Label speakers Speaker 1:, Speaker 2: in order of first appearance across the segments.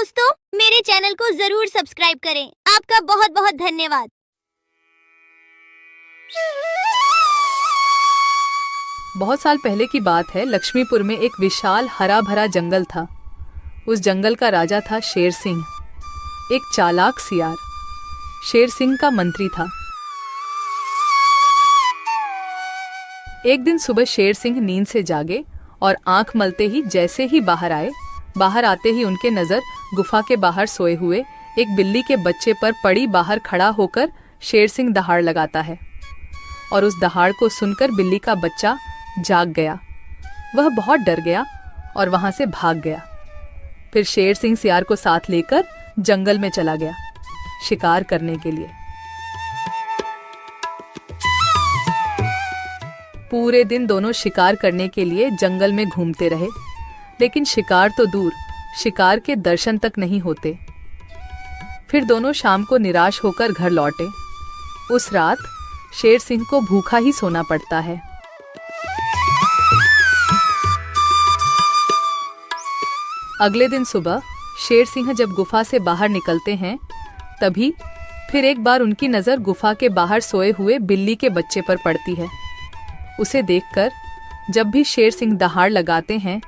Speaker 1: दोस्तों, मेरे चैनल को जरूर सब्सक्राइब करें। आपका बहुत बहुत धन्यवाद।
Speaker 2: बहुत साल पहले की बात है। लक्ष्मीपुर में एक विशाल हरा भरा जंगल था। उस जंगल का राजा था शेर सिंह, एक चालाक सियार। शेर सिंह का मंत्री था। एक दिन सुबह शेर सिंह नींद से जागे और आंख मलते ही जैसे ही बाहर आते ही उनके नजर गुफा के बाहर सोए हुए एक बिल्ली के बच्चे पर पड़ी। बाहर खड़ा होकर शेर सिंह दहाड़ लगाता है और उस दहाड़ को सुनकर बिल्ली का बच्चा जाग गया। वह बहुत डर गया और वहां से भाग गया। फिर शेर सिंह सियार को साथ लेकर जंगल में चला गया शिकार करने के लिए। पूरे दिन दोनों शिकार करने के लिए जंगल में घूमते रहे, लेकिन शिकार तो दूर, शिकार के दर्शन तक नहीं होते। फिर दोनों शाम को निराश होकर घर लौटे। उस रात शेर सिंह को भूखा ही सोना पड़ता है। अगले दिन सुबह शेर सिंह जब गुफा से बाहर निकलते हैं, तभी फिर एक बार उनकी नजर गुफा के बाहर सोए हुए बिल्ली के बच्चे पर पड़ती है। उसे देखकर जब भी शेर सिंह दहाड़ लगाते हैं,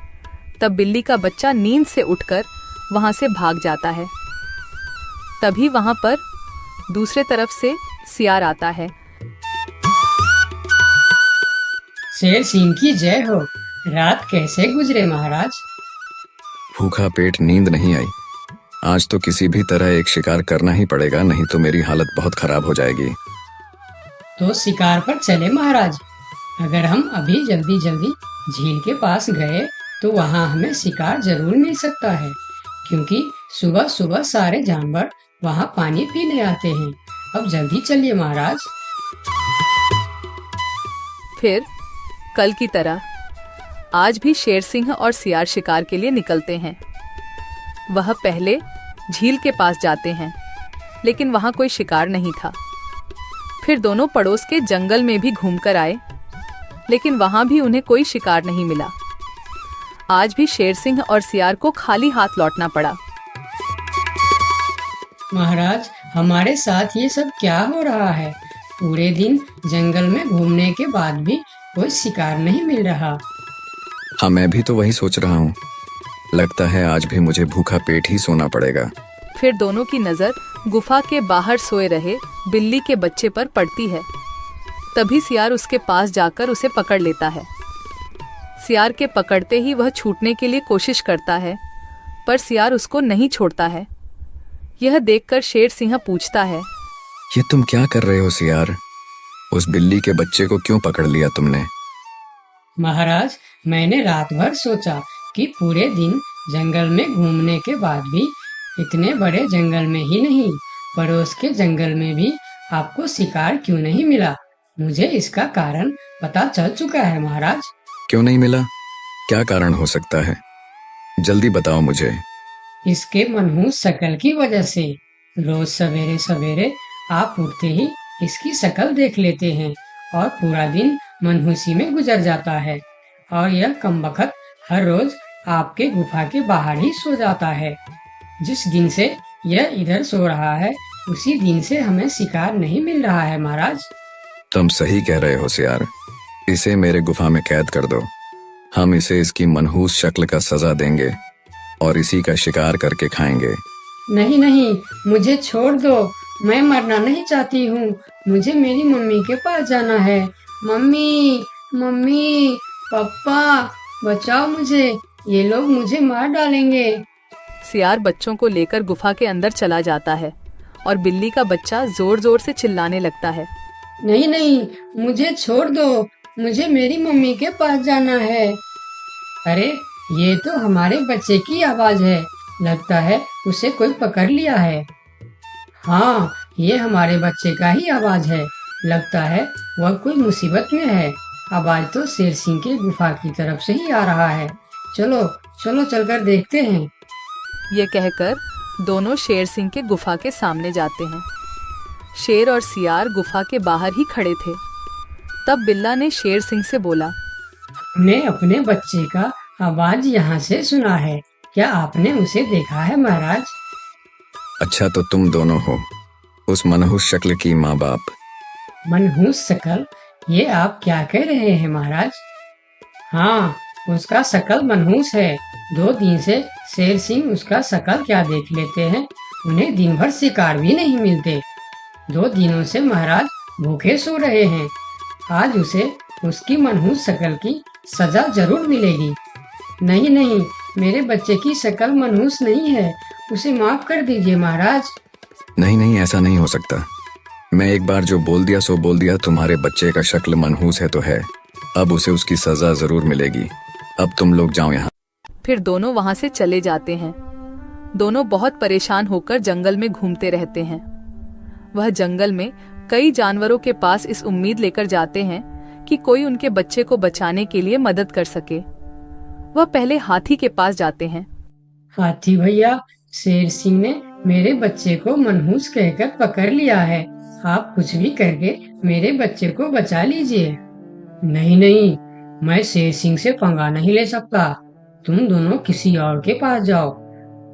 Speaker 2: तब बिल्ली का बच्चा नींद से उठकर वहां से भाग जाता है। तभी वहां पर दूसरे तरफ से सियार आता है।
Speaker 3: शेर सिंह की जय हो। रात कैसे गुजरे महाराज?
Speaker 4: भूखा पेट, नींद नहीं आई। आज तो किसी भी तरह एक शिकार करना ही पड़ेगा, नहीं तो मेरी हालत बहुत खराब हो जाएगी।
Speaker 3: तो शिकार पर चले महाराज। अगर हम अभी जल्दी झील के पास गए तो वहाँ हमें शिकार जरूर मिल सकता है, क्योंकि सुबह सुबह सारे जानवर वहाँ पानी पीने आते हैं। अब जल्दी चलिए महाराज।
Speaker 2: फिर कल की तरह आज भी शेर सिंह और सियार शिकार के लिए निकलते हैं। वह पहले झील के पास जाते हैं, लेकिन वहां कोई शिकार नहीं था। फिर दोनों पड़ोस के जंगल में भी घूमकर आए, लेकिन वहां भी उन्हें कोई शिकार नहीं मिला। आज भी शेर सिंह और सियार को खाली हाथ लौटना पड़ा।
Speaker 3: महाराज, हमारे साथ ये सब क्या हो रहा है? पूरे दिन जंगल में घूमने के बाद भी कोई शिकार नहीं मिल रहा।
Speaker 4: हाँ, मैं भी तो वही सोच रहा हूँ। लगता है आज भी मुझे भूखा पेट ही सोना पड़ेगा।
Speaker 2: फिर दोनों की नजर गुफा के बाहर सोए रहे बिल्ली के बच्चे पर पड़ती है। तभी सियार उसके पास जाकर उसे पकड़ लेता है। सियार के पकड़ते ही वह छूटने के लिए कोशिश करता है, पर सियार उसको नहीं छोड़ता है। यह देखकर शेर सिंह पूछता है,
Speaker 4: ये तुम क्या कर रहे हो सियार? उस बिल्ली के बच्चे को क्यों पकड़ लिया तुमने?
Speaker 3: महाराज, मैंने रात भर सोचा कि पूरे दिन जंगल में घूमने के बाद भी इतने बड़े जंगल में ही नहीं, पड़ोस के जंगल में भी आपको शिकार क्यों नहीं मिला। मुझे इसका कारण पता चल चुका है महाराज।
Speaker 4: क्यों नहीं मिला? क्या कारण हो सकता है? जल्दी बताओ मुझे।
Speaker 3: इसके मनहूस शक्ल की वजह से। रोज सवेरे सवेरे आप उठते ही इसकी शक्ल देख लेते हैं और पूरा दिन मनहूसी में गुजर जाता है, और यह कमबख्त हर रोज आपके गुफा के बाहर ही सो जाता है। जिस दिन से यह इधर सो रहा है, उसी दिन से हमें शिकार नहीं मिल रहा है महाराज।
Speaker 4: तुम सही कह रहे हो सियार। इसे मेरे गुफा में कैद कर दो। हम इसे इसकी मनहूस शक्ल का सजा देंगे और इसी का शिकार करके खाएंगे।
Speaker 3: नहीं नहीं, मुझे छोड़ दो। मैं मरना नहीं चाहती हूँ। मुझे मेरी मम्मी के पास जाना है। मम्मी, मम्मी, पापा, बचाओ मुझे। ये लोग मुझे मार डालेंगे।
Speaker 2: सियार बच्चों को लेकर गुफा के अंदर चला जाता है और बिल्ली का बच्चा जोर जोर से चिल्लाने लगता है,
Speaker 3: नहीं नहीं, मुझे छोड़ दो। मुझे मेरी मम्मी के पास जाना है। अरे, ये तो हमारे बच्चे की आवाज है। लगता है उसे कोई पकड़ लिया है। हाँ, ये हमारे बच्चे का ही आवाज है। लगता है वह कोई मुसीबत में है। आवाज तो शेर सिंह के गुफा की तरफ से ही आ रहा है। चलो चलो, चलकर देखते हैं।
Speaker 2: ये कहकर दोनों शेर सिंह के गुफा के सामने जाते हैं। शेर और सियार गुफा के बाहर ही खड़े थे। तब बिल्ला ने शेर सिंह से बोला,
Speaker 3: हमने अपने बच्चे का आवाज यहाँ से सुना है। क्या आपने उसे देखा है महाराज?
Speaker 4: अच्छा तो तुम दोनों हो उस मनहूस शक्ल की माँ बाप।
Speaker 3: मनहूस शकल, ये आप क्या कह रहे हैं महाराज? हाँ, उसका शकल मनहूस है। 2 दिन से शेर सिंह उसका शकल क्या देख लेते हैं। उन्हें दिन भर शिकार भी नहीं मिलते। 2 दिनों से महाराज भूखे सो रहे हैं। आज उसे उसकी मनहूस शकल की सजा जरूर मिलेगी। नहीं नहीं, मेरे बच्चे की शकल मनहूस नहीं है, उसे माफ कर दीजिए महाराज।
Speaker 4: नहीं नहीं, ऐसा नहीं हो सकता। मैं एक बार जो बोल दिया सो बोल दिया। तुम्हारे बच्चे का शक्ल मनहूस है तो है, अब उसे उसकी सजा जरूर मिलेगी। अब तुम लोग जाओ यहाँ।
Speaker 2: फिर दोनों वहां से चले जाते हैं। दोनों बहुत परेशान होकर जंगल में घूमते रहते हैं। वह जंगल में कई जानवरों के पास इस उम्मीद लेकर जाते हैं कि कोई उनके बच्चे को बचाने के लिए मदद कर सके। वह पहले हाथी के पास जाते हैं।
Speaker 3: हाथी भैया, शेर सिंह ने मेरे बच्चे को मनहूस कहकर पकड़ लिया है। आप कुछ भी करके मेरे बच्चे को बचा लीजिए। नहीं नहीं, मैं शेर सिंह से पंगा नहीं ले सकता। तुम दोनों किसी और के पास जाओ।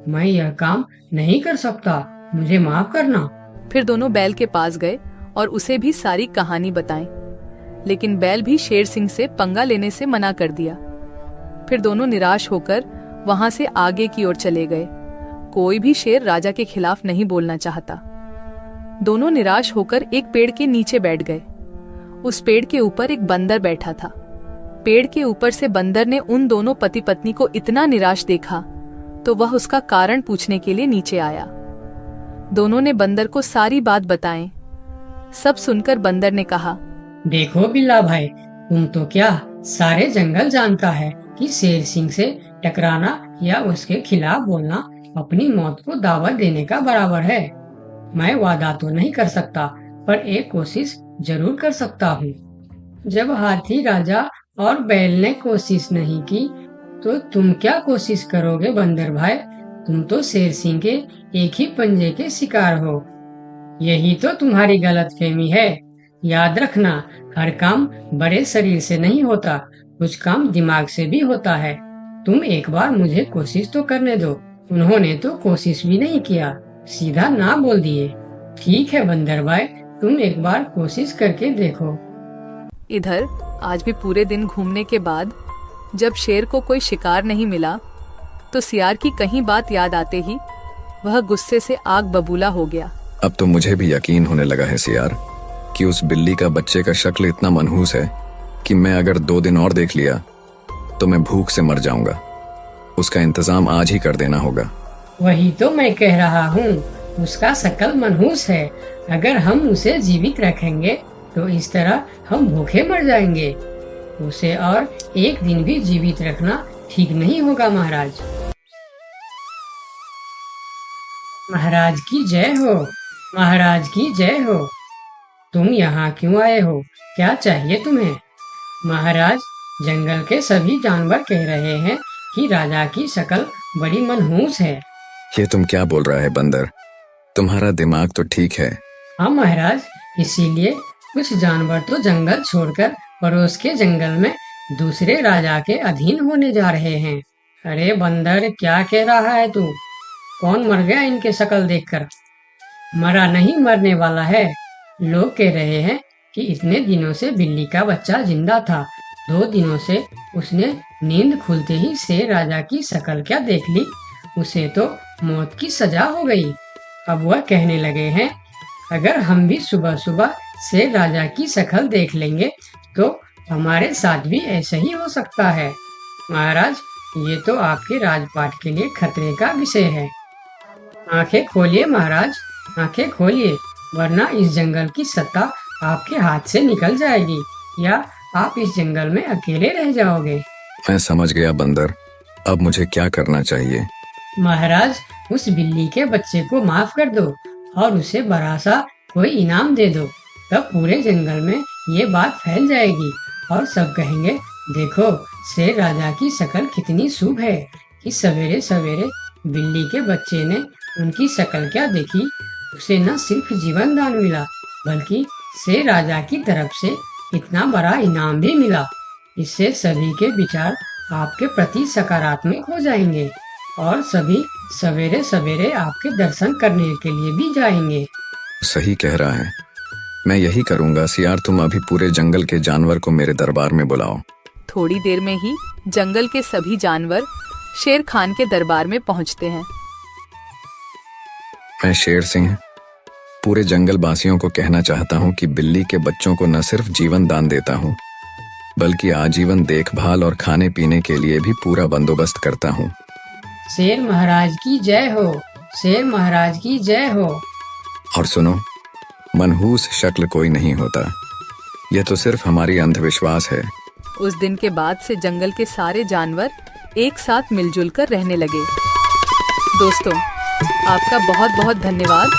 Speaker 3: मैं यह काम नहीं कर सकता, मुझे माफ करना।
Speaker 2: फिर दोनों बैल के पास गए और उसे भी सारी कहानी बताई, लेकिन बैल भी शेर सिंह से पंगा लेने से मना कर दिया। फिर दोनों निराश होकर वहां से आगे की ओर चले गए। कोई भी शेर राजा के खिलाफ नहीं बोलना चाहता। दोनों निराश होकर एक पेड़ के नीचे बैठ गए। उस पेड़ के ऊपर एक बंदर बैठा था। पेड़ के ऊपर से बंदर ने उन दोनों पति पत्नी को इतना निराश देखा तो वह उसका कारण पूछने के लिए नीचे आया। दोनों ने बंदर को सारी बात बताई। सब सुनकर बंदर ने कहा,
Speaker 3: देखो बिल्ला भाई, तुम तो क्या सारे जंगल जानता है कि शेर सिंह से टकराना या उसके खिलाफ बोलना अपनी मौत को दावत देने का बराबर है। मैं वादा तो नहीं कर सकता, पर एक कोशिश जरूर कर सकता हूँ। जब हाथी राजा और बैल ने कोशिश नहीं की, तो तुम क्या कोशिश करोगे बंदर भाई? तुम तो शेर सिंह के एक ही पंजे के शिकार हो। यही तो तुम्हारी गलतफहमी है। याद रखना, हर काम बड़े शरीर से नहीं होता, कुछ काम दिमाग से भी होता है। तुम एक बार मुझे कोशिश तो करने दो। उन्होंने तो कोशिश भी नहीं किया, सीधा ना बोल दिए। ठीक है बंदर भाई, तुम एक बार कोशिश करके देखो।
Speaker 2: इधर आज भी पूरे दिन घूमने के बाद जब शेर को कोई शिकार नहीं मिला तो सियार की कहीं बात याद आते ही वह गुस्से से आग बबूला हो गया।
Speaker 4: अब तो मुझे भी यकीन होने लगा है सियार कि उस बिल्ली का बच्चे का शक्ल इतना मनहूस है कि मैं अगर 2 दिन और देख लिया तो मैं भूख से मर जाऊंगा। उसका इंतजाम आज ही कर देना होगा।
Speaker 3: वही तो मैं कह रहा हूँ, उसका शकल मनहूस है। अगर हम उसे जीवित रखेंगे तो इस तरह हम भूखे मर जाएंगे। उसे और एक दिन भी जीवित रखना ठीक नहीं होगा महाराज। महाराज की जय हो, महाराज की जय हो। तुम यहाँ क्यों आए हो? क्या चाहिए तुम्हें? महाराज, जंगल के सभी जानवर कह रहे हैं कि राजा की शक्ल बड़ी मनहूस है।
Speaker 4: ये तुम क्या बोल रहा है बंदर? तुम्हारा दिमाग तो ठीक है।
Speaker 3: हाँ महाराज, इसीलिए कुछ जानवर तो जंगल छोड़कर पड़ोस के जंगल में दूसरे राजा के अधीन होने जा रहे हैं। अरे बंदर, क्या कह रहा है तू? कौन मर गया इनके शक्ल देखकर? मरा नहीं, मरने वाला है। लोग कह रहे हैं कि इतने दिनों से बिल्ली का बच्चा जिंदा था। 2 दिनों से उसने नींद खुलते ही शेर राजा की शक्ल क्या देख ली, उसे तो मौत की सजा हो गई। अब वह कहने लगे हैं, अगर हम भी सुबह सुबह शेर राजा की शक्ल देख लेंगे तो हमारे साथ भी ऐसा ही हो सकता है। महाराज, ये तो आपके राजपाट के लिए खतरे का विषय है। आंखें खोलिए महाराज, आंखें खोलिए, वरना इस जंगल की सत्ता आपके हाथ से निकल जाएगी या आप इस जंगल में अकेले रह जाओगे।
Speaker 4: मैं समझ गया बंदर, अब मुझे क्या करना चाहिए?
Speaker 3: महाराज, उस बिल्ली के बच्चे को माफ कर दो और उसे बड़ा सा कोई इनाम दे दो। तब पूरे जंगल में ये बात फैल जाएगी और सब कहेंगे, देखो शेर राजा की शक्ल कितनी शुभ है कि सवेरे सवेरे बिल्ली के बच्चे ने उनकी शक्ल क्या देखी, उसे न सिर्फ जीवन दान मिला बल्कि शेर राजा की तरफ से इतना बड़ा इनाम भी मिला। इससे सभी के विचार आपके प्रति सकारात्मक हो जाएंगे। और सभी सवेरे सवेरे आपके दर्शन करने के लिए भी जाएंगे।
Speaker 4: सही कह रहा है, मैं यही करूंगा। सियार, तुम अभी पूरे जंगल के जानवर को मेरे दरबार में बुलाओ।
Speaker 2: थोड़ी देर में ही जंगल के सभी जानवर शेर खान के दरबार में पहुंचते हैं।
Speaker 4: मैं शेर सिंह पूरे जंगल वासियों को कहना चाहता हूँ कि बिल्ली के बच्चों को न सिर्फ जीवन दान देता हूँ, बल्कि आजीवन देखभाल और खाने पीने के लिए भी पूरा बंदोबस्त करता हूँ।
Speaker 3: शेर महाराज की जय हो, शेर महाराज की जय हो।
Speaker 4: और सुनो, मनहूस शक्ल कोई नहीं होता, यह तो सिर्फ हमारी अंधविश्वास है।
Speaker 2: उस दिन के बाद से जंगल के सारे जानवर एक साथ मिलजुल कर रहने लगे। दोस्तों, आपका बहुत बहुत धन्यवाद